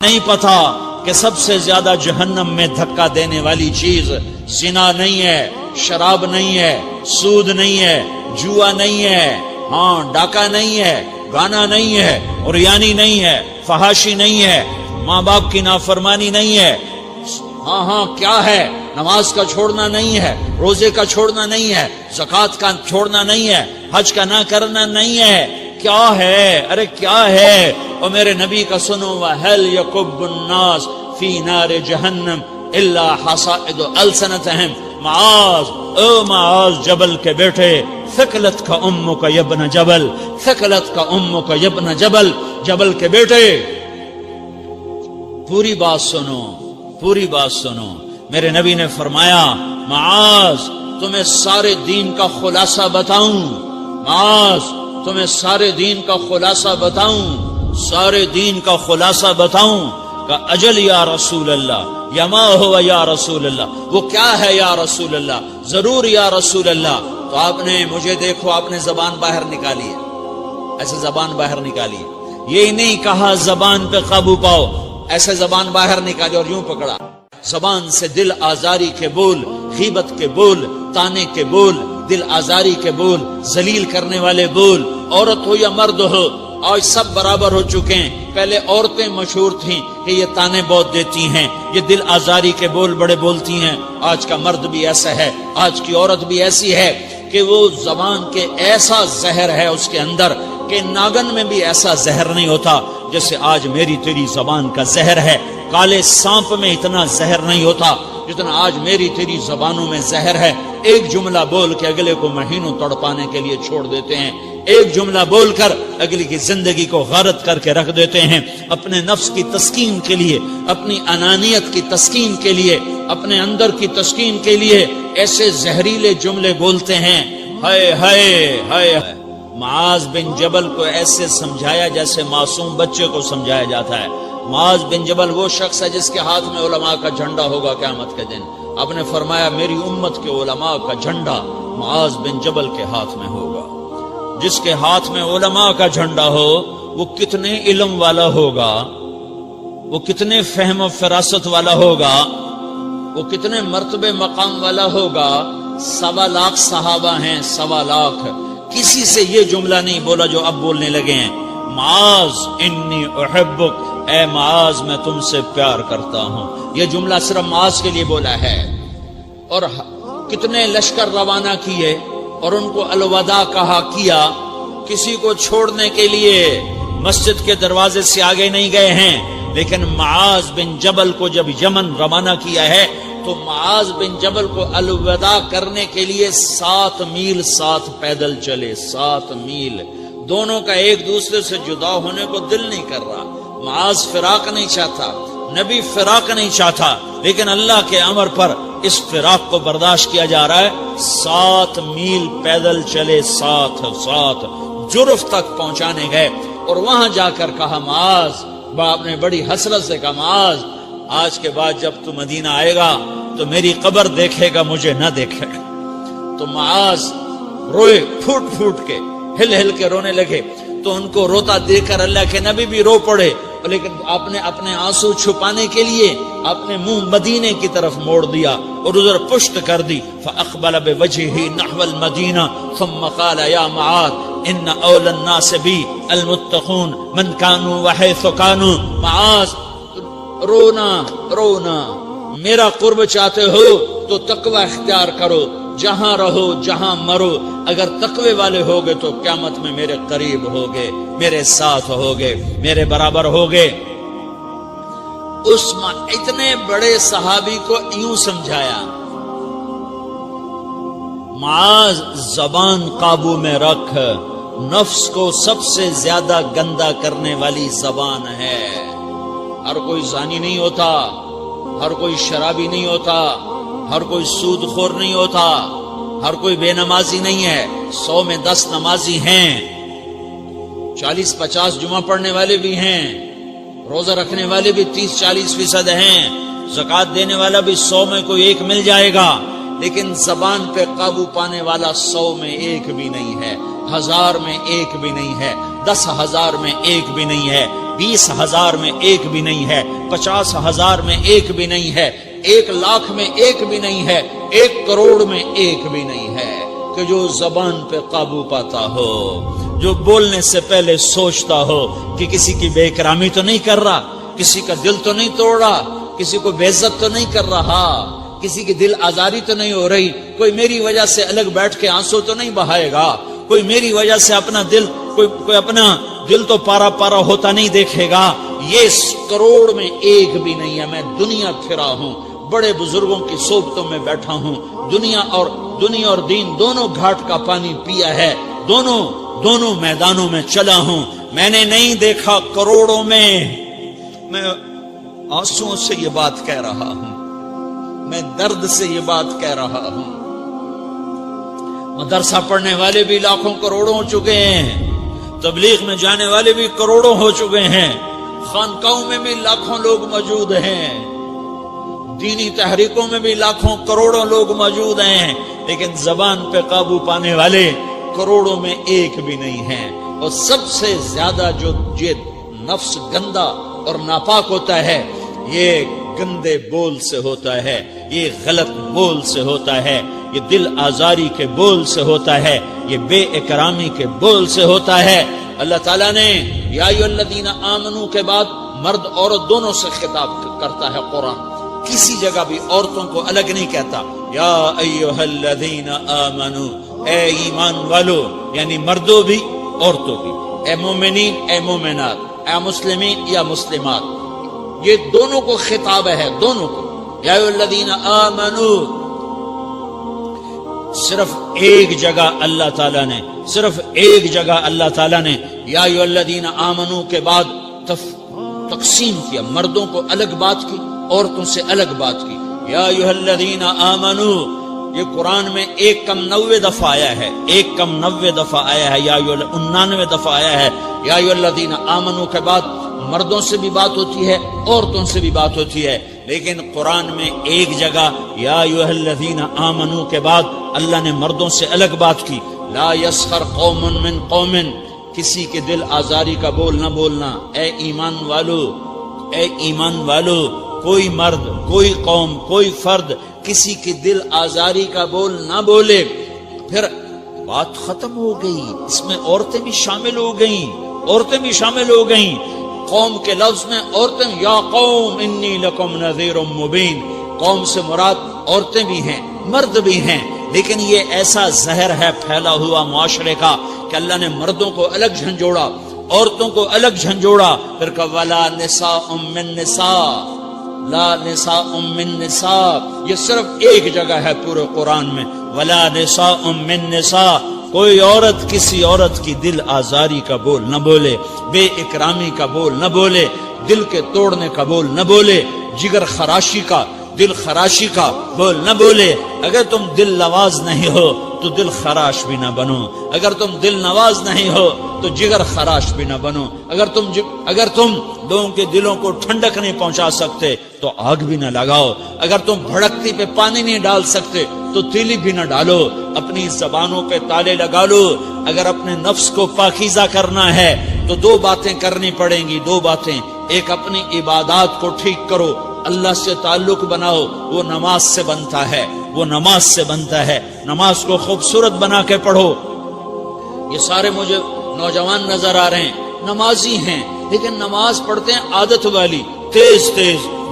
نہیں پتا کہ سب سے زیادہ جہنم میں دھکا دینے والی چیز زنا نہیں ہے، شراب نہیں ہے، سود نہیں ہے، جوا نہیں ہے، ہاں ڈاکہ نہیں ہے، گانا نہیں ہے، عریانی نہیں ہے، فحاشی نہیں ہے، ماں باپ کی نافرمانی نہیں ہے، ہاں کیا ہے، نماز کا چھوڑنا نہیں ہے، روزے کا چھوڑنا نہیں ہے، زکوٰۃ کا چھوڑنا نہیں ہے، حج کا نہ کرنا نہیں ہے، کیا ہے؟ ارے کیا ہے؟ اور میرے نبی کا سنو، وَهَلْ يَكُبُّ النَّاسِ فِي نَارِ جَهَنَّمَ إِلَّا حَصَائِدُ أَلْسِنَتِهِمْ معاذ، او معاذ جبل کے بیٹے، ثقلت کا امک یبن جبل، ثقلت کا امک یبن جبل، جبل کے بیٹے پوری بات سنو، پوری بات سنو۔ میرے نبی نے فرمایا، معاذ تمہیں سارے دین کا خلاصہ بتاؤں، معاذ تمہیں سارے دین کا خلاصہ بتاؤں، سارے دین کا خلاصہ بتاؤں؟ کہ اجل یا رسول اللہ، یا ما ہوا یا رسول اللہ، وہ کیا ہے یا رسول اللہ؟ ضرور یا رسول اللہ۔ تو آپ نے مجھے دیکھو، آپ نے زبان باہر نکالی ہے، ایسے زبان باہر نکالی ہے، یہ نہیں کہا زبان پہ قابو پاؤ، ایسے زبان باہر نکالی اور یوں پکڑا۔ زبان سے دل آزاری کے بول، غیبت کے بول، تانے کے بول، دل آزاری کے بول، ذلیل کرنے والے بول، عورت ہو یا مرد ہو، آج سب برابر ہو چکے ہیں۔ پہلے عورتیں مشہور تھیں کہ یہ تانے بہت دیتی ہیں، یہ دل آزاری کے بول بڑے بولتی ہیں۔ آج کا مرد بھی ایسا ہے، آج کی عورت بھی ایسی ہے کہ وہ زبان کے ایسا زہر ہے اس کے اندر کہ ناگن میں بھی ایسا زہر نہیں ہوتا جیسے آج میری تیری زبان کا زہر ہے۔ کالے سانپ میں اتنا زہر نہیں ہوتا جتنا آج میری تیری زبانوں میں زہر ہے۔ ایک جملہ بول کے اگلے کو مہینوں تڑپانے کے لیے چھوڑ دیتے ہیں، ایک جملہ بول کر اگلی کی زندگی کو غارت کر کے رکھ دیتے ہیں، اپنے نفس کی تسکین کے لیے، اپنی انانیت کی تسکین کے لیے، اپنے اندر کی تسکین کے لیے ایسے زہریلے جملے بولتے ہیں۔ ہائے ہائے ہائے۔ معاذ بن جبل کو ایسے سمجھایا جیسے معصوم بچے کو سمجھایا جاتا ہے۔ معاذ بن جبل وہ شخص ہے جس کے ہاتھ میں علماء کا جھنڈا ہوگا قیامت کے دن۔ آپ نے فرمایا میری امت کے علماء کا جھنڈا معاذ بن جبل کے ہاتھ میں ہوگا۔ جس کے ہاتھ میں علماء کا جھنڈا ہو وہ کتنے علم والا ہوگا، وہ کتنے فہم و فراست والا ہوگا، وہ کتنے مرتبے مقام والا ہوگا۔ 1.25 لاکھ صحابہ ہیں، 1.25 لاکھ، کسی سے یہ جملہ نہیں بولا جو اب بولنے لگے ہیں۔ معاذ انی احبک، اے معاذ میں تم سے پیار کرتا ہوں، یہ جملہ صرف معاذ کے لیے بولا ہے۔ اور کتنے لشکر روانہ کیے اور ان کو الوداع کیا، کسی کو چھوڑنے کے لیے مسجد کے دروازے سے آگے نہیں گئے ہیں، لیکن معاذ بن جبل کو جب یمن روانہ کیا ہے تو معاذ بن جبل کو الوداع کرنے کے لیے 7 میل ساتھ پیدل چلے، 7 میل۔ دونوں کا ایک دوسرے سے جدا ہونے کو دل نہیں کر رہا، معاذ فراق نہیں چاہتا، نبی فراق نہیں چاہتا، لیکن اللہ کے امر پر اس فراق کو برداشت کیا جا رہا ہے۔ 7 میل پیدل چلے، 7 جرف تک پہنچانے گئے اور وہاں جا کر کہا معاذ، باپ نے بڑی حسرت سے کہا معاذ آج کے بعد جب تو مدینہ آئے گا تو میری قبر دیکھے گا، مجھے نہ دیکھے گا۔ تو معاذ روئے، پھوٹ پھوٹ کے، ہل ہل کے رونے لگے۔ تو ان کو روتا دیکھ کر اللہ کے نبی بھی رو پڑے، لیکن آپ نے اپنے آنسو چھپانے کے لیے اپنے منہ مدینے کی طرف موڑ دیا اور ادھر پشت کر دی۔ فاقبل بوجهه نحو المدینہ ثم قال یا معاذ ان اول الناس بی المتقون من كانوا وحيث كانوا۔ معاذ رونا، میرا قرب چاہتے ہو تو تقوی اختیار کرو، جہاں رہو جہاں مرو، اگر تقوی والے ہوگے تو قیامت میں میرے قریب ہوگے، میرے ساتھ ہوگے، میرے برابر ہوگے۔ اتنے بڑے صحابی کو یوں سمجھایا۔ معاذ زبان قابو میں رکھ، نفس کو سب سے زیادہ گندا کرنے والی زبان ہے۔ ہر کوئی زانی نہیں ہوتا، ہر کوئی شرابی نہیں ہوتا، ہر کوئی سود خور نہیں ہوتا، ہر کوئی بے نمازی نہیں ہے۔ 100 میں 10 نمازی ہیں، 40-50 جمعہ پڑھنے والے بھی ہیں، روزہ رکھنے والے بھی 30-40% ہیں، زکوٰۃ دینے والا بھی 100 میں کوئی ایک مل جائے گا، لیکن زبان پہ قابو پانے والا 100 میں ایک بھی نہیں ہے، 1000 میں ایک بھی نہیں ہے۔ 10,000 میں ایک بھی نہیں ہے، 20,000 میں ایک بھی نہیں ہے، 50,000 میں ایک بھی نہیں ہے، 1,00,000 میں ایک بھی نہیں ہے، 1 کروڑ میں ایک بھی نہیں ہے کہ جو زبان پہ قابو پاتا ہو، جو بولنے سے پہلے سوچتا ہو کہ کسی کی بے اکرامی تو نہیں کر رہا، کسی کا دل تو نہیں توڑ رہا، کسی کو بے عزت تو نہیں کر رہا، کسی کی دل آزاری تو نہیں ہو رہی، کوئی میری وجہ سے الگ بیٹھ کے آنسو تو نہیں بہائے گا، کوئی میری وجہ سے اپنا دل کوئی اپنا دل تو پارا پارا ہوتا نہیں دیکھے گا۔ یہ 1 کروڑ میں ایک بھی نہیں ہے۔ میں دنیا پھرا ہوں، بڑے بزرگوں کی صحبتوں میں بیٹھا ہوں، دنیا اور دین دونوں گھاٹ کا پانی پیا ہے، دونوں میدانوں میں چلا ہوں، میں نے نہیں دیکھا کروڑوں میں۔ میں آنسوؤں سے یہ بات کہہ رہا ہوں، میں درد سے یہ بات کہہ رہا ہوں۔ مدرسہ پڑھنے والے بھی لاکھوں کروڑوں ہو چکے ہیں، تبلیغ میں جانے والے بھی کروڑوں ہو چکے ہیں، خانقاہوں میں بھی لاکھوں لوگ موجود ہیں، دینی تحریکوں میں بھی لاکھوں کروڑوں لوگ موجود ہیں، لیکن زبان پہ قابو پانے والے کروڑوں میں ایک بھی نہیں ہیں۔ اور سب سے زیادہ جو یہ نفس گندا اور ناپاک ہوتا ہے، یہ گندے بول سے ہوتا ہے، یہ غلط بول سے ہوتا ہے، یہ دل آزاری کے بول سے ہوتا ہے، یہ بے اکرامی کے بول سے ہوتا ہے۔ اللہ تعالیٰ نے یا ایھا الذین آمنو کے بعد مرد عورت دونوں سے خطاب کرتا ہے قرآن، کسی جگہ بھی عورتوں کو الگ نہیں کہتا۔ یا ایھا الذین آمنو، اے ایمان والو، یعنی مردوں بھی عورتوں بھی، اے مومنین اے مومنات، اے مسلمین یا مسلمات، یہ دونوں کو خطاب ہے، دونوں کو۔ یا ایھا الذین آمنو، صرف ایک جگہ اللہ تعالیٰ نے یا ایھا الذین آمنو کے بعد تقسیم کیا، مردوں کو الگ بات کی، عورتوں سے الگ بات کی۔ یا ایھا الذین آمنو، یہ قرآن میں 199 دفعہ آیا ہے، 199 دفعہ آیا ہے، یا 99 دفعہ آیا ہے۔ یا ایھا الذین آمنو کے بعد مردوں سے بھی بات ہوتی ہے، عورتوں سے بھی بات ہوتی ہے، لیکن قرآن میں ایک جگہ یا ایھا الذین آمنو کے بعد اللہ نے مردوں سے الگ بات کی۔ لا یسخر قوم من قوم، کسی کے دل آزاری کا بول نہ بولنا۔ اے ایمان والو، کوئی مرد، کوئی قوم، کوئی فرد کسی کی دل آزاری کا بول نہ بولے۔ پھر بات ختم ہو گئی، اس میں عورتیں بھی شامل ہو گئیں، قوم کے لفظ میں عورتیں، یا قوم انی لکم نذیر مبین، قوم سے مراد عورتیں بھی ہیں، مرد بھی ہیں، لیکن یہ ایسا زہر ہے پھیلا ہوا معاشرے کا کہ اللہ نے مردوں کو الگ جھنجھوڑا، عورتوں کو الگ جھنجھوڑا، پھر کہا ولا نساء من نساء، لا نساء من نساء، یہ صرف ایک جگہ ہے پورے قرآن میں، ولا نساء من نساء، کوئی عورت کسی عورت کی دل آزاری کا بول نہ بولے، بے اکرامی کا بول نہ بولے، دل کے توڑنے کا بول نہ بولے، جگر خراشی کا، دل خراشی کا بول نہ بولے۔ اگر تم دل نواز نہیں ہو تو دل خراش بھی نہ بنو، اگر تم دل نواز نہیں ہو تو جگر خراش بھی نہ بنو، اگر تم لوگوں کے دلوں کو ٹھنڈک نہیں پہنچا سکتے تو آگ بھی نہ لگاؤ، اگر تم بھڑکتی پہ پانی نہیں ڈال سکتے تو تیلی بھی نہ ڈالو، اپنی زبانوں پہ تالے لگا لو۔ اگر اپنے نفس کو پاکیزہ کرنا ہے تو 2 باتیں کرنی پڑیں گی، 2 باتیں۔ ایک، اپنی عبادات کو ٹھیک کرو، اللہ سے تعلق بناؤ، وہ نماز سے بنتا ہے، نماز کو خوبصورت بنا کے پڑھو۔ یہ سارے مجھے نوجوان نظر آ رہے ہیں، نمازی ہیں، لیکن نماز پڑھتے ہیں عادت والی، تیز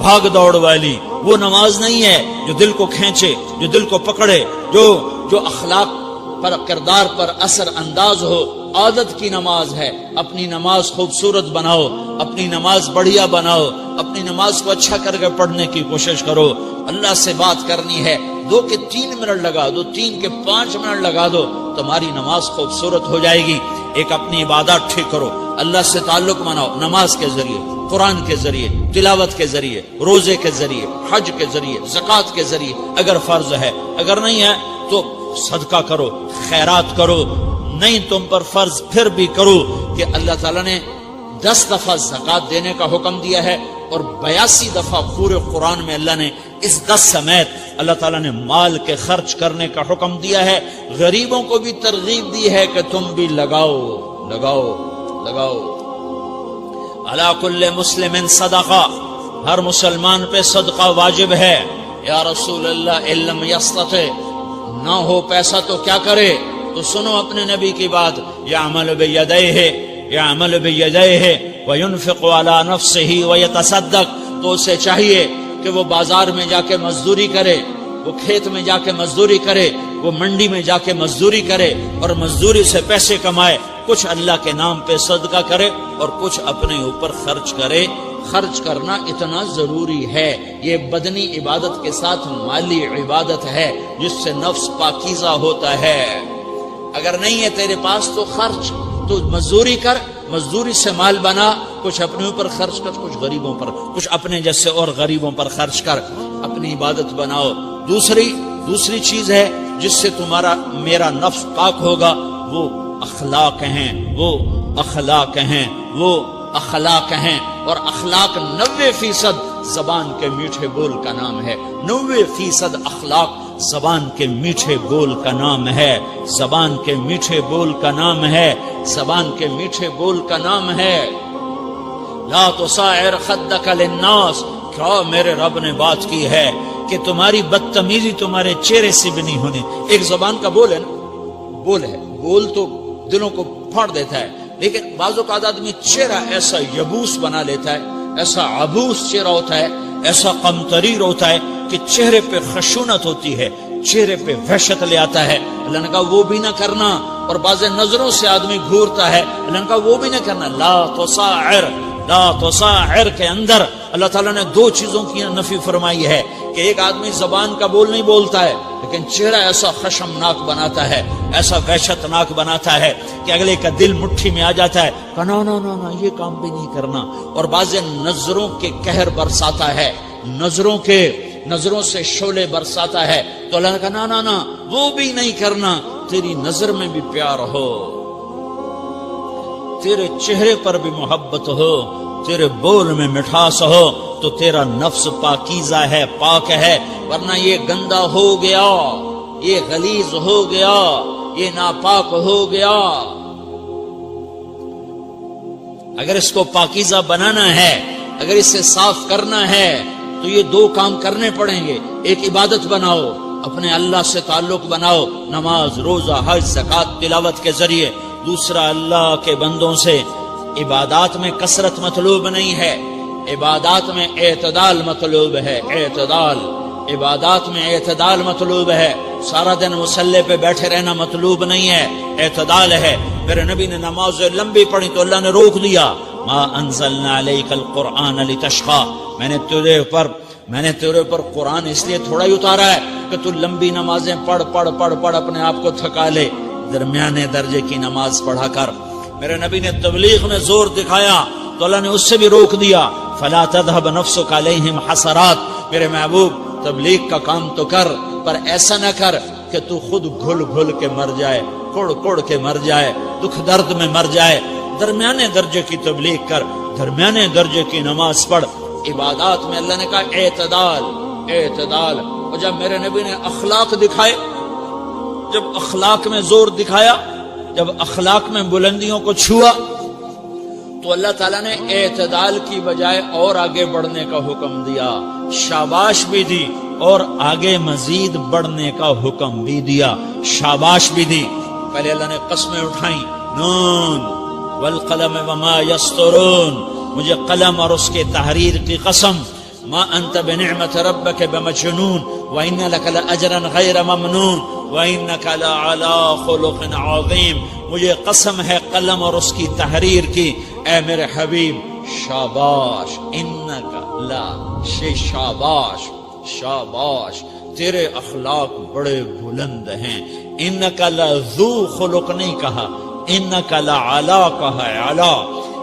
بھاگ دوڑ والی۔ وہ نماز نہیں ہے جو دل کو کھینچے، جو دل کو پکڑے، جو اخلاق پر، کردار پر اثر انداز ہو۔ عادت کی نماز ہے۔ اپنی نماز خوبصورت بناؤ، اپنی نماز بڑھیا بناؤ، اپنی نماز کو اچھا کر کے پڑھنے کی کوشش کرو۔ اللہ سے بات کرنی ہے، 2 کے 3 منٹ لگا دو، 3 کے 5 منٹ لگا دو، تمہاری نماز خوبصورت ہو جائے گی۔ ایک، اپنی عبادات ٹھیک کرو، اللہ سے تعلق بناؤ، نماز کے ذریعے، قرآن کے ذریعے، تلاوت کے ذریعے، روزے کے ذریعے، حج کے ذریعے، زکوٰۃ کے ذریعے، اگر فرض ہے، اگر نہیں ہے تو صدقہ کرو، خیرات کرو، نہیں تم پر فرض پھر بھی کرو کہ اللہ تعالیٰ نے 10 دفعہ زکوٰۃ دینے کا حکم دیا ہے اور 82 دفعہ پورے قرآن میں اللہ نے اس 10 سمیت اللہ تعالیٰ نے مال کے خرچ کرنے کا حکم دیا ہے۔ غریبوں کو بھی ترغیب دی ہے کہ تم بھی لگاؤ، لگاؤ۔ علی کل مسلم صدقہ، ہر مسلمان پہ صدقہ واجب ہے۔ یا رسول اللہ ان لم یستطع، نہ ہو پیسہ تو کیا کرے؟ تو سنو اپنے نبی کی بات، یعمل بیدیہ، یعمل بیدیہ وینفق علی نفسہ ویتصدق، تو اسے چاہیے کہ وہ بازار میں جا کے مزدوری کرے، وہ کھیت میں جا کے مزدوری کرے، وہ منڈی میں جا کے مزدوری کرے اور مزدوری سے پیسے کمائے، کچھ اللہ کے نام پہ صدقہ کرے اور کچھ اپنے اوپر خرچ کرے۔ خرچ کرنا اتنا ضروری ہے، یہ بدنی عبادت کے ساتھ مالی عبادت ہے جس سے نفس پاکیزہ ہوتا ہے۔ اگر نہیں ہے تیرے پاس تو خرچ، تو مزدوری کر، مزدوری سے مال بنا، کچھ اپنے اوپر خرچ کر، کچھ غریبوں پر، کچھ اپنے جیسے اور غریبوں پر خرچ کر، اپنی عبادت بناؤ۔ دوسری چیز ہے جس سے تمہارا میرا نفس پاک ہوگا، وہ اخلاق ہیں، وہ اخلاق ہیں، وہ اخلاق ہیں۔ اور اخلاق 90% زبان کے میٹھے بول کا نام ہے، 90% اخلاق زبان کے میٹھے بول کا نام ہے، زبان کے میٹھے بول کا نام ہے، زبان کے میٹھے بول کا نام ہے۔ لا تصاعر خدک للناس، کیا میرے رب نے بات کی ہے کہ تمہاری بدتمیزی تمہارے چہرے سے بھی نہیں ہونی۔ ایک زبان کا بول ہے نا، بول ہے، بول تو دلوں کو پھاڑ دیتا ہے، لیکن بعض اوقات آدمی چہرہ ایسا یبوس بنا لیتا ہے، ایسا عبوس چہرہ ہوتا ہے، ایسا قمطریر ہوتا ہے کہ چہرے پہ خشونت ہوتی ہے، چہرے پہ وحشت لے آتا ہے۔ اللہ نے کہا وہ بھی نہ کرنا، اور بعض نظروں سے آدمی گھورتا ہے، اللہ نے کہا وہ بھی نہ کرنا۔ لا تصاعر، لا تصاعر کے اندر اللہ تعالیٰ نے دو چیزوں کی نفی فرمائی ہے کہ ایک آدمی زبان کا بول نہیں بولتا ہے لیکن چہرہ ایسا خشمناک بناتا ہے، ایسا وحشتناک بناتا ہے کہ اگلے کا دل مٹھی میں آ جاتا ہے کہ نا نا نا نا یہ کام بھی نہیں کرنا۔ اور بعض نظروں کے قہر برساتا ہے، نظروں سے شعلے برساتا ہے، تو اللہ نے کہا نا نا نا وہ بھی نہیں کرنا۔ تیری نظر میں بھی پیار ہو، تیرے چہرے پر بھی محبت ہو، تیرے بول میں مٹھاس ہو، تو تیرا نفس پاکیزہ ہے، پاک ہے۔ ورنہ یہ گندا ہو گیا، یہ غلیظ ہو گیا، یہ ناپاک ہو گیا۔ اگر اس کو پاکیزہ بنانا ہے، اگر اسے صاف کرنا ہے تو یہ دو کام کرنے پڑیں گے۔ ایک عبادت بناؤ، اپنے اللہ سے تعلق بناؤ، نماز، روزہ، حج، زکوٰۃ، تلاوت کے ذریعے۔ دوسرا، اللہ کے بندوں سے عبادات میں کثرت مطلوب نہیں ہے، عبادات میں اعتدال مطلوب ہے، اعتدال، عبادات میں اعتدال مطلوب ہے۔ سارا دن مصلی پہ بیٹھے رہنا مطلوب نہیں ہے، اعتدال ہے۔ میرے نبی نے نماز لمبی پڑھی تو اللہ نے روک دیا، ما انزلنا علیک القرآن لتشقی، میں نے تیرے پر قرآن اس لیے تھوڑا ہی اتارا ہے کہ تو لمبی نمازیں پڑھ اپنے آپ کو تھکا لے، درمیانے درجے کی نماز پڑھا کر۔ میرے نبی نے تبلیغ میں زور دکھایا تو اللہ نے اس سے بھی روک دیا، فلا تذهب نفسك علیہم حسرات، میرے محبوب تبلیغ کا کام تو کر، پر ایسا نہ کر کہ تو خود گھل کے مر جائے، کڑ کے مر جائے، دکھ درد میں مر جائے۔ درمیانے درجے کی تبلیغ کر، درمیانے درجے کی نماز پڑھ۔ عبادات میں اللہ نے کہا اعتدال، اعتدال۔ اور جب میرے نبی نے اخلاق دکھائے، جب اخلاق میں زور دکھایا، جب اخلاق میں بلندیوں کو چھوا، تو اللہ تعالیٰ نے اعتدال کی بجائے اور آگے بڑھنے کا حکم دیا، شاباش بھی دی اور آگے مزید بڑھنے کا حکم بھی دیا، شاباش بھی دی۔ پہلے اللہ نے قسمیں اٹھائیں، نون والقلم وما یسطرون، مجھے قلم اور اس کے تحریر کی قسم، ما انت بنعمت ربک بمجنون وان لک لاجرا غیر ممنون وانک لعلی خلق عظیم، مجھے قسم ہے قلم اور اس کی تحریر کی، اے میرے حبیب شاباش، انک لا شاباش، شاباش، تیرے اخلاق بڑے بلند ہیں۔ انک لذو خلق نہیں کہا، انک لعلی کہا ہے، علا،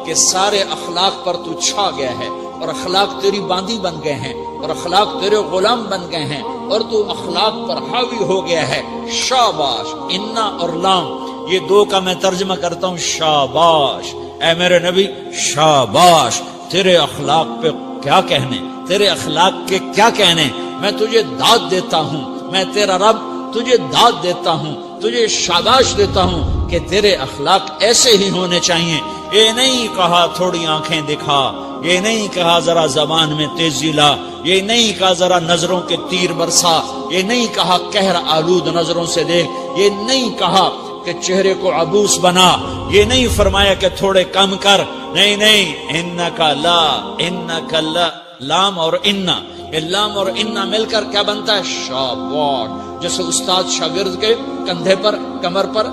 کہ سارے اخلاق پر تو چھا گیا ہے اور اخلاق تیری باندی بن گئے ہیں اور اخلاق تیرے غلام بن گئے ہیں اور تو اخلاق پر حاوی ہو گیا ہے۔ شاباش، انا اور لام، یہ دو کا میں ترجمہ کرتا ہوں شاباش، اے میرے نبی شاباش، تیرے اخلاق پہ کیا کہنے، تیرے اخلاق کے کیا کہنے۔ میں تجھے داد دیتا ہوں، میں تیرا رب تجھے داد دیتا ہوں، تجھے شاباش دیتا ہوں کہ تیرے اخلاق ایسے ہی ہونے چاہیے یہ نہیں کہا تھوڑی آنکھیں دکھا، یہ نہیں کہا ذرا زبان میں تیزی لا، یہ نہیں کہا ذرا نظروں کے تیر برسا، یہ نہیں کہا قہر آلود نظروں سے دیکھ، یہ نہیں کہا کہ چہرے کو عبوس بنا، یہ نہیں فرمایا کہ تھوڑے کم کر، نہیں نہیں، انکا لا، انکا لا، لام اور انا، یہ لام اور انا مل کر کیا بنتا ہے؟ شاباش. جیسے استاد شاگرد کے کندھے پر، کمر پر،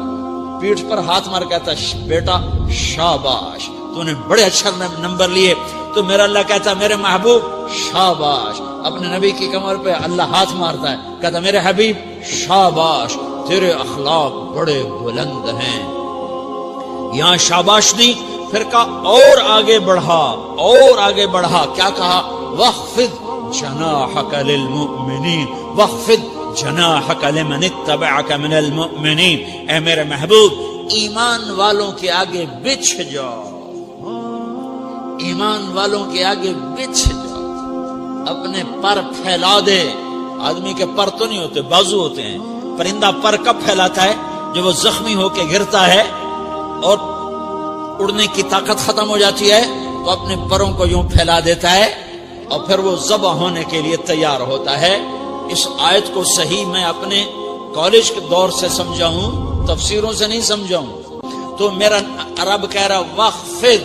پیٹھ پر ہاتھ مار کہتا ہے بیٹا شاباش تو نے بڑے اچھا نمبر لیے، تو میرا اللہ کہتا ہے میرے محبوب شاباش. اپنے نبی کی کمر پہ اللہ ہاتھ مارتا ہے، کہتا میرے حبیب شاباش تیرے اخلاق بڑے بلند ہیں. یہاں شاباش دی، پھر کہا اور آگے بڑھا، اور آگے بڑھا. کیا کہا؟ وَخْفِضْ جَنَاحَكَ لِلْمُؤْمِنِينَ وَخْفِضْ جَنَاحَكَ لِمَنِ اتَّبَعَكَ مِنَ الْمُؤْمِنِينَ. اے میرے محبوب ایمان والوں کے آگے بچھ جاؤ، ایمان والوں کے آگے بچھ جاؤ، اپنے پر پھیلا دے. آدمی کے پر تو نہیں ہوتے، بازو ہوتے ہیں. پرندہ پر کب پھیلاتا ہے؟ جب وہ زخمی ہو کے گرتا ہے اور اڑنے کی طاقت ختم ہو جاتی ہے تو اپنے پروں کو یوں پھیلا دیتا ہے اور پھر وہ ذبح ہونے کے لیے تیار ہوتا ہے. اس آیت کو صحیح میں اپنے کالج کے دور سے سمجھا ہوں، تفسیروں سے نہیں سمجھا ہوں. تو میرا عرب کہہ رہا وَخْفِضْ،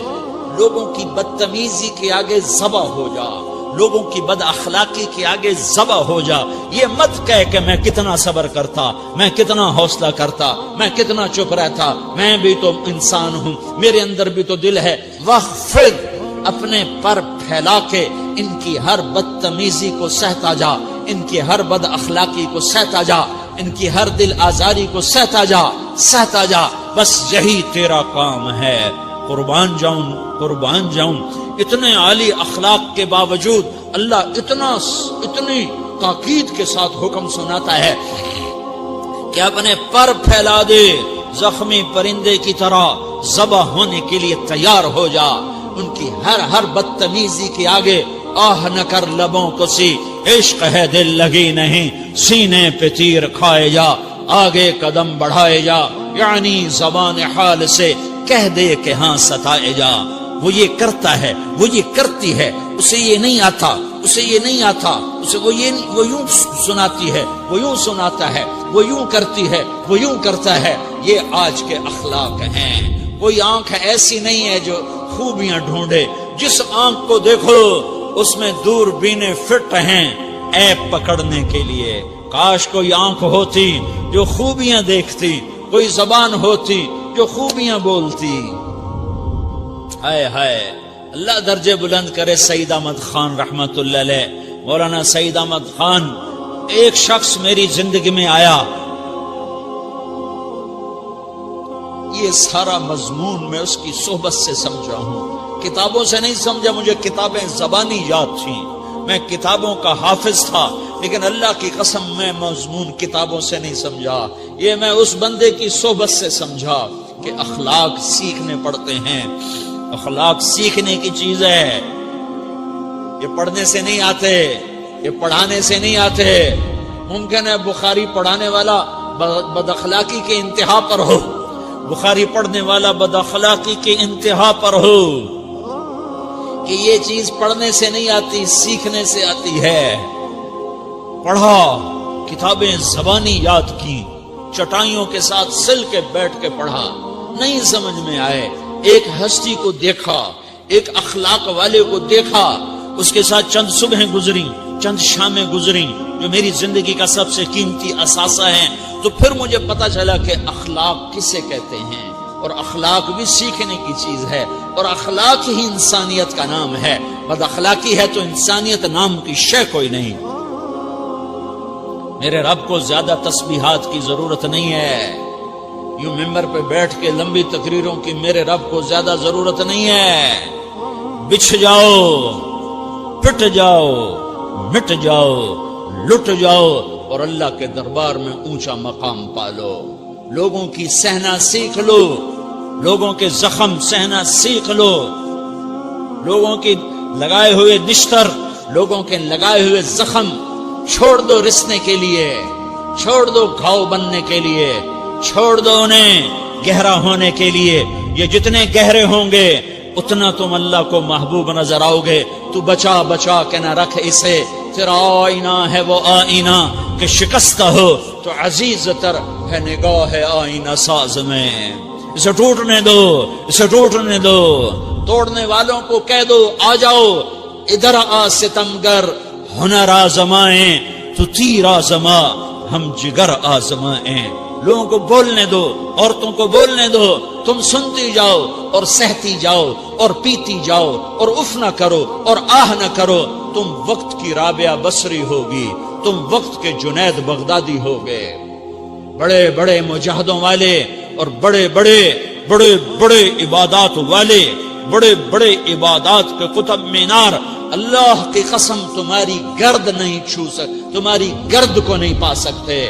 لوگوں کی بدتمیزی کے آگے ذبح ہو جا، لوگوں کی بد اخلاقی کے آگے ذبح ہو جا. یہ مت کہہ کہ میں کتنا صبر کرتا، میں کتنا حوصلہ کرتا، میں کتنا چپ رہتا، میں بھی تو انسان ہوں، میرے اندر بھی تو دل ہے. وَخْفِضْ، اپنے پر پھیلا کے ان کی ہر بدتمیزی کو سہتا جا، ان کی ہر بد اخلاقی کو سہتا جا، ان کی ہر دل آزاری کو سہتا جا، سہتا جا. بس یہی تیرا کام ہے. قربان جاؤں، قربان جاؤں. اتنے عالی اخلاق کے باوجود اللہ اتنی تاکید کے ساتھ حکم سناتا ہے کہ اپنے پر پھیلا دے، زخمی پرندے کی طرح ذبح ہونے کے لیے تیار ہو جا. ان کی ہر بدتمیزی کے آگے آہ نہ کر لبوں کو سی، عشق ہے دل لگی نہیں، سینے پہ تیر کھائے جا، آگے قدم بڑھائے جا. یعنی زبان حال سے کہہ دے کہ ہاں ستائے جا. وہ یہ کرتا ہے، وہ یہ کرتی ہے، اسے یہ نہیں آتا، اسے یہ نہیں آتا، اسے وہ یوں سناتی ہے، وہ یوں سناتا ہے، وہ یوں کرتی ہے، وہ یوں کرتا ہے. یہ آج کے اخلاق ہیں. کوئی آنکھ ایسی نہیں ہے جو خوبیاں ڈھونڈے. جس آنکھ کو دیکھو اس میں دوربینیں فٹ ہیں عیب پکڑنے کے لیے. کاش کوئی آنکھ ہوتی جو خوبیاں دیکھتی، کوئی زبان ہوتی جو خوبیاں بولتی. ہائے ہائے، اللہ درجے بلند کرے سعید احمد خان رحمت اللہ علیہ. مولانا سعید احمد خان، ایک شخص میری زندگی میں آیا، یہ سارا مضمون میں اس کی صحبت سے سمجھا ہوں، کتابوں سے نہیں سمجھا. مجھے کتابیں زبانی یاد تھیں، میں کتابوں کا حافظ تھا، لیکن اللہ کی قسم میں مضمون کتابوں سے نہیں سمجھا. یہ میں اس بندے کی صحبت سے سمجھا کہ اخلاق سیکھنے پڑتے ہیں. اخلاق سیکھنے کی چیز ہے، یہ پڑھنے سے نہیں آتے، یہ پڑھانے سے نہیں آتے. ممکن ہے بخاری پڑھانے والا بد اخلاقی کے انتہا پر ہو، بخاری پڑھنے والا بد اخلاقی کے انتہا پر ہو، کہ یہ چیز پڑھنے سے نہیں آتی، سیکھنے سے آتی ہے. پڑھا، کتابیں زبانی یاد کی، چٹائیوں کے ساتھ سل کے بیٹھ کے پڑھا، نہیں سمجھ میں آئے. ایک ہستی کو دیکھا، ایک اخلاق والے کو دیکھا، اس کے ساتھ چند صبحیں گزری، چند شامیں گزری جو میری زندگی کا سب سے قیمتی اثاثہ ہیں. تو پھر مجھے پتا چلا کہ اخلاق کسے کہتے ہیں، اور اخلاق بھی سیکھنے کی چیز ہے، اور اخلاق ہی انسانیت کا نام ہے. بد اخلاقی ہے تو انسانیت نام کی شے کوئی نہیں. میرے رب کو زیادہ تسبیحات کی ضرورت نہیں ہے، یوں ممبر پہ بیٹھ کے لمبی تقریروں کی میرے رب کو زیادہ ضرورت نہیں ہے. بچھ جاؤ، پٹ جاؤ، مٹ جاؤ، لٹ جاؤ، اور اللہ کے دربار میں اونچا مقام پالو. لوگوں کی سہنا سیکھ لو، لوگوں کے زخم سہنا سیکھ لو، لوگوں کی لگائے ہوئے نشتر، لوگوں کے لگائے ہوئے زخم چھوڑ دو رسنے کے لیے، چھوڑ دو گھاؤ بننے کے لیے، چھوڑ دو انہیں گہرا ہونے کے لیے. یہ جتنے گہرے ہوں گے اتنا تم اللہ کو محبوب نظر آؤ گے. تو بچا بچا کے نہ رکھ اسے، تیرا آئینہ ہے وہ آئینہ کہ شکستہ ہو تو عزیز تر ہے نگاہ آئینہ ساز میں. اسے ٹوٹنے دو، اسے ٹوٹنے دو. توڑنے والوں کو کہہ دو آ جاؤ ادھر آ ستمگر، ہنر آزمائیں تو تیر آزما، ہم جگر آزمائیں. لوگوں کو بولنے دو، عورتوں کو بولنے دو، تم سنتی جاؤ اور سہتی جاؤ اور پیتی جاؤ اور اف نہ کرو اور آہ نہ کرو. تم وقت کی رابعہ بصری ہوگی، تم وقت کے جنید بغدادی ہوگے. بڑے بڑے مجاہدوں والے اور بڑے بڑے بڑے بڑے عبادات والے، بڑے بڑے عبادات کے قطب مینار، اللہ کی قسم تمہاری گرد نہیں چھو سکتے، تمہاری گرد کو نہیں پا سکتے.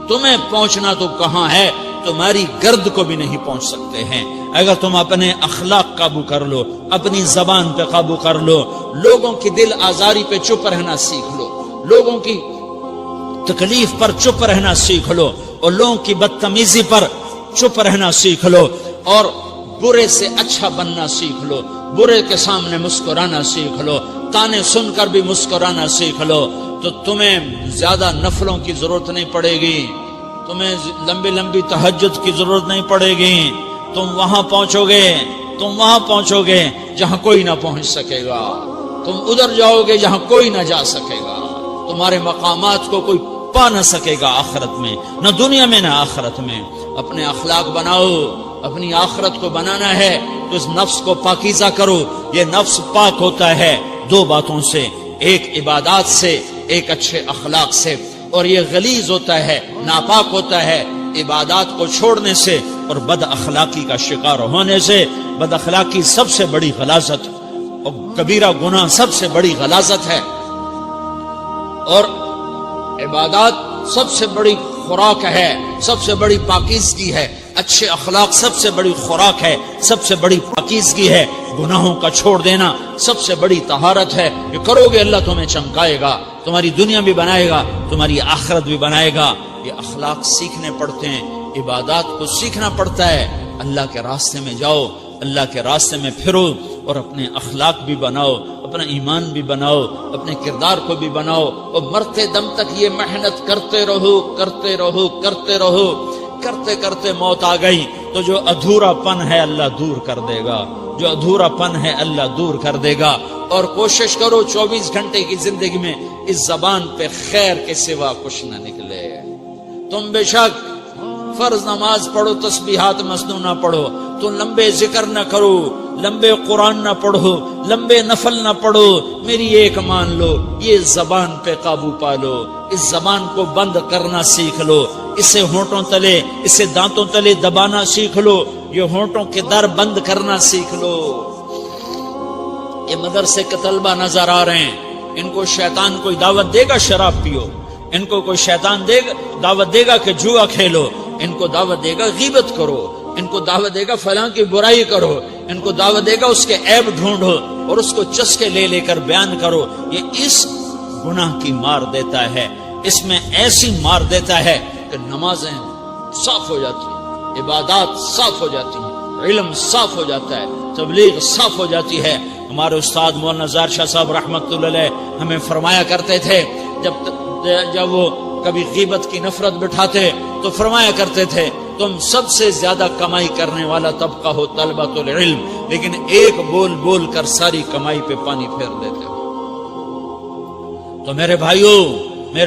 تمہیں پہنچنا تو کہاں ہے، تمہاری گرد کو بھی نہیں پہنچ سکتے ہیں. اگر تم اپنے اخلاق قابو کر لو، اپنی زبان پہ قابو کر لو، لوگوں کی دل آزاری پہ چپ رہنا سیکھ لو، لوگوں کی تکلیف پر چپ رہنا سیکھ لو اور لوگوں کی بدتمیزی پر چپ رہنا سیکھ لو اور برے سے اچھا بننا سیکھ لو، برے کے سامنے مسکرانا سیکھ لو، تانے سن کر بھی مسکرانا سیکھ لو، تو تمہیں زیادہ نفلوں کی ضرورت نہیں پڑے گی، تمہیں لمبی لمبی تہجد کی ضرورت نہیں پڑے گی. تم وہاں پہنچو گے جہاں کوئی نہ پہنچ سکے گا. تم ادھر جاؤ گے جہاں کوئی نہ جا سکے گا. تمہارے مقامات کو کوئی پا نہ سکے گا آخرت میں، نہ دنیا میں نہ آخرت میں. اپنے اخلاق بناؤ، اپنی آخرت کو بنانا ہے تو اس نفس کو پاکیزہ کرو. یہ نفس پاک ہوتا ہے دو باتوں سے، ایک عبادات سے، ایک اچھے اخلاق سے، اور یہ غلیظ ہوتا ہے، ناپاک ہوتا ہے عبادات کو چھوڑنے سے اور بد اخلاقی کا شکار ہونے سے. بد اخلاقی سب سے بڑی غلاظت اور کبیرہ گناہ سب سے بڑی غلاظت ہے، اور عبادات سب سے بڑی خوراک ہے، سب سے بڑی پاکیزگی ہے. اچھے اخلاق سب سے بڑی خوراک ہے، سب سے بڑی پاکیزگی ہے. گناہوں کا چھوڑ دینا سب سے بڑی طہارت ہے. یہ کرو گے اللہ تمہیں چمکائے گا، تمہاری دنیا بھی بنائے گا، تمہاری آخرت بھی بنائے گا. یہ اخلاق سیکھنے پڑتے ہیں، عبادات کو سیکھنا پڑتا ہے. اللہ کے راستے میں جاؤ، اللہ کے راستے میں پھرو اور اپنے اخلاق بھی بناؤ، اپنا ایمان بھی بناؤ، اپنے کردار کو بھی بناؤ، اور مرتے دم تک یہ محنت کرتے رہو کرتے رہو کرتے رہو. کرتے کرتے موت آ گئی تو جو ادھورا پن ہے اللہ دور کر دے گا، جو ادھورا پن ہے اللہ دور کر دے گا. اور کوشش کرو 24 گھنٹے کی زندگی میں اس زبان پہ خیر کے سوا کچھ نہ نکلے. تم بے شک فرض نماز پڑھو، تسبیحات مسنون نہ پڑھو، تو لمبے ذکر نہ کرو، لمبے قرآن نہ پڑھو، لمبے نفل نہ پڑھو. میری ایک مان لو، یہ زبان پہ قابو پا لو، اس زبان کو بند کرنا سیکھ لو، اسے ہونٹوں تلے، اسے دانتوں تلے دبانا سیکھ لو، یہ ہونٹوں کے در بند کرنا سیکھ لو. یہ مدرسے کے طلبہ نظر آ رہے ہیں، ان کو شیطان کوئی دعوت دے گا شراب پیو، ان کو کوئی شیطان دعوت دے گا کہ جوا کھیلو، ان کو دعوت دے گا غیبت کرو، ان کو دعوت دے گا فلاں کی برائی کرو، ان کو دعوت دے گا اس کے عیب ڈھونڈو اور اس کو چسکے لے لے کر بیان کرو. یہ اس گناہ کی مار دیتا ہے، اس میں ایسی مار دیتا ہے کہ نمازیں صاف ہو جاتی ہیں، عبادات صاف ہو جاتی ہیں، علم صاف ہو جاتا ہے، تبلیغ صاف ہو جاتی ہے. ہمارے استاد مولانا زار شاہ صاحب رحمت اللہ علیہ ہمیں فرمایا کرتے تھے، جب وہ کبھی غیبت کی نفرت بٹھاتے تو فرمایا کرتے تھے تم سب سے زیادہ کمائی کرنے والا طبقہ ہو طلبۃ العلم، لیکن ایک بول بول کر ساری کمائی پہ پانی پھیر دیتے ہو. تو میرے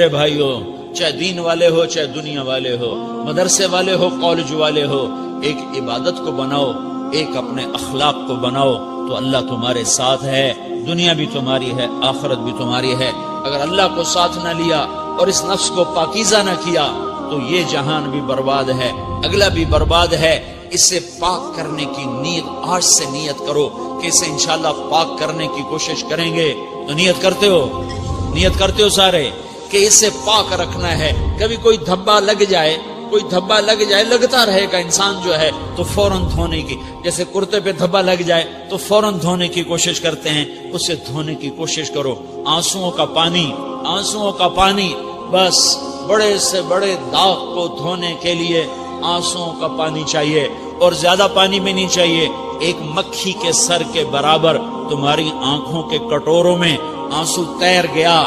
بھائیوں چاہے دین والے ہو چاہے دنیا والے ہو، مدرسے والے ہو کالج والے ہو، ایک عبادت کو بناؤ، ایک اپنے اخلاق کو بناؤ تو اللہ تمہارے ساتھ ہے. دنیا بھی تمہاری ہے، آخرت بھی تمہاری ہے. اگر اللہ کو ساتھ نہ لیا اور اس نفس کو پاکیزہ نہ کیا تو یہ جہان بھی برباد ہے، اگلا بھی برباد ہے. اسے پاک کرنے کی نیت آج سے نیت کرو کہ اسے انشاءاللہ پاک کرنے کی کوشش کریں گے. تو نیت کرتے ہو سارے کہ اسے پاک رکھنا ہے. کبھی کوئی دھبا لگ جائے لگتا رہے گا انسان جو ہے تو فوراً دھونے کی، جیسے کرتے پہ دھبا لگ جائے تو فوراً دھونے کی کوشش کرتے ہیں، اسے دھونے کی کوشش کرو. آنسوؤں کا پانی بس بڑے سے بڑے داغ کو دھونے کے لیے آنسوؤں کا پانی چاہیے. اور زیادہ پانی بھی نہیں چاہیے، ایک مکھی کے سر کے برابر تمہاری آنکھوں کے کٹوروں میں آنسو تیر گیا،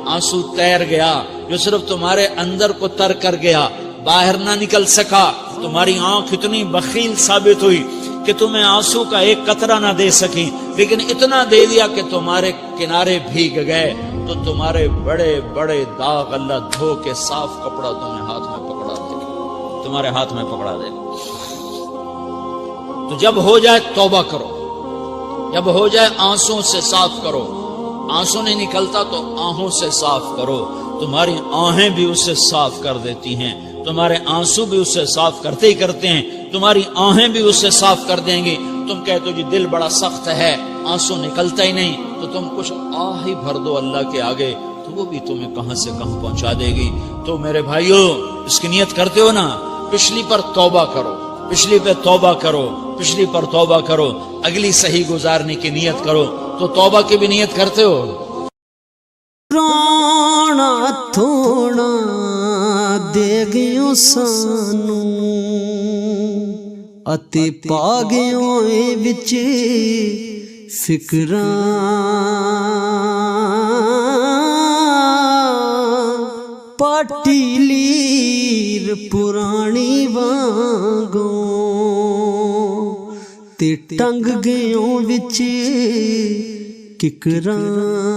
آنسو تیر گیا جو صرف تمہارے اندر کو تر کر گیا، باہر نہ نکل سکا۔ تمہاری آنکھ اتنی بخیل ثابت ہوئی کہ تمہیں آنسو کا ایک قطرہ نہ دے سکی، لیکن اتنا دے دیا کہ تمہارے کنارے بھیگ گئے۔ تو تمہارے بڑے بڑے داغ اللہ دھو کے صاف کپڑا تمہیں ہاتھ میں پکڑا دے گا، تمہارے ہاتھ میں پکڑا دے گا۔ تو جب ہو جائے توبہ کرو، جب ہو جائے آنسوں سے صاف کرو، آنسو نہیں نکلتا تو آہوں سے صاف کرو، تمہاری آہیں بھی اسے صاف کر دیتی ہیں، تمہارے آنسو بھی اسے صاف کرتے ہی کرتے ہیں، تمہاری آہیں بھی اسے صاف کر دیں گی۔ تم کہتے ہو جی دل بڑا سخت ہے، آنسو نکلتا ہی نہیں، تو تم کچھ آہ ہی بھر دو اللہ کے آگے، تو وہ بھی تمہیں کہاں سے کہاں پہنچا دے گی۔ تو میرے بھائیو، اس کی نیت کرتے ہو نا، پچھلی پر توبہ کرو، پچھلی پہ توبہ کرو، پچھلی پر توبہ کرو، اگلی صحیح گزارنے کی نیت کرو۔ تو توبہ کی بھی نیت کرتے ہو؟ رانا تھوڑا دے گیوں سانو اتے پا گیوں وچ فکراں، پاٹی لیر پرانی وانگوں تے ٹنگ گیوں وچ ککراں۔